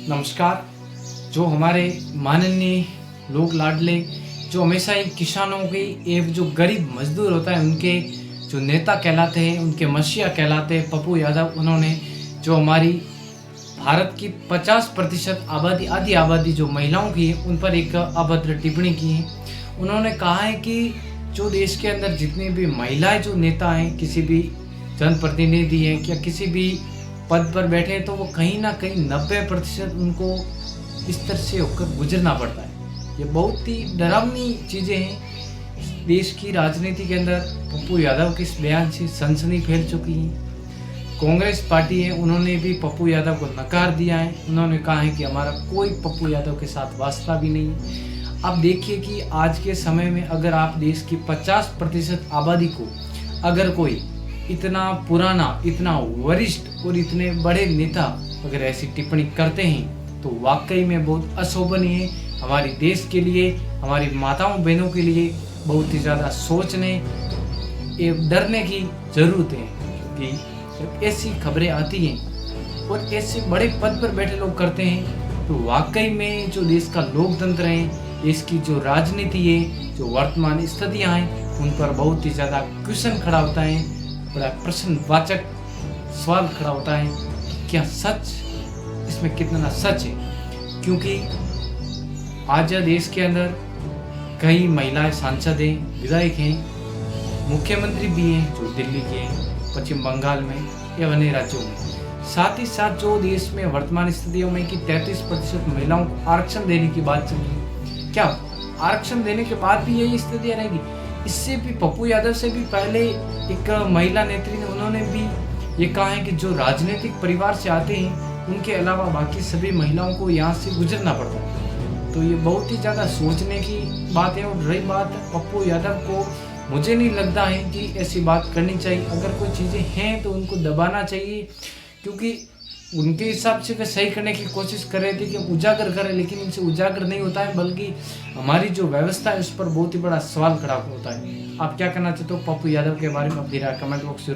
नमस्कार। जो हमारे माननीय लोक लाडले, जो हमेशा ही किसानों की एक जो गरीब मजदूर होता है उनके जो नेता कहलाते हैं, उनके मसीहा कहलाते हैं पप्पू यादव, उन्होंने जो हमारी भारत की 50% आबादी, आधी आबादी जो महिलाओं की है उन पर एक अभद्र टिप्पणी की है। उन्होंने कहा है कि जो देश के अंदर जितनी भी महिलाएं जो नेता हैं, किसी भी जनप्रतिनिधि हैं या किसी भी पद पर बैठे हैं, तो वो कहीं ना कहीं 90% उनको इस तरह से होकर गुजरना पड़ता है। ये बहुत ही डरावनी चीज़ें हैं। देश की राजनीति के अंदर पप्पू यादव के इस बयान से सनसनी फैल चुकी है। कांग्रेस पार्टी है, उन्होंने भी पप्पू यादव को नकार दिया है। उन्होंने कहा है कि हमारा कोई पप्पू यादव के साथ वास्ता भी नहीं है। अब देखिए कि आज के समय में अगर आप देश की 50% आबादी को अगर कोई इतना पुराना, इतना वरिष्ठ और इतने बड़े नेता अगर ऐसी टिप्पणी करते हैं तो वाकई में बहुत अशोभनीय है। हमारी देश के लिए, हमारी माताओं बहनों के लिए बहुत ही ज़्यादा सोचने एवं डरने की ज़रूरत है, क्योंकि जब ऐसी खबरें आती हैं और ऐसे बड़े पद पर बैठे लोग करते हैं तो वाकई में जो देश का लोकतंत्र है, देश की जो राजनीति है, जो वर्तमान स्थितियाँ हैं, उन पर बहुत ही ज़्यादा क्वेश्चन खड़ा होता है, बड़ा प्रश्नवाचक सवाल खड़ा होता है कि क्या सच, इसमें कितना सच है। क्योंकि आज देश के अंदर कई महिलाएं सांसद हैं, विधायक हैं, मुख्यमंत्री भी हैं जो दिल्ली के हैं, पश्चिम बंगाल में या अन्य राज्यों में। साथ ही साथ जो देश में वर्तमान स्थितियों में कि 33% महिलाओं को आरक्षण देने की बात चल रही है, क्या आरक्षण देने के बाद भी यही स्थितियाँ रहेगी? इससे भी पप्पू यादव से भी पहले एक महिला नेत्री ने, उन्होंने भी ये कहा है कि जो राजनीतिक परिवार से आते हैं उनके अलावा बाकी सभी महिलाओं को यहाँ से गुजरना पड़ता है। तो ये बहुत ही ज़्यादा सोचने की बात है। और रही बात पप्पू यादव को, मुझे नहीं लगता है कि ऐसी बात करनी चाहिए। अगर कोई चीज़ें हैं तो उनको दबाना चाहिए, क्योंकि उनके हिसाब से वे सही करने की कोशिश कर रहे थे कि उजागर करें, लेकिन इनसे उजागर नहीं होता है, बल्कि हमारी जो व्यवस्था है उस पर बहुत ही बड़ा सवाल खड़ा होता है। आप क्या कहना चाहते हो पप्पू यादव के बारे में? अपनी राय कमेंट बॉक्स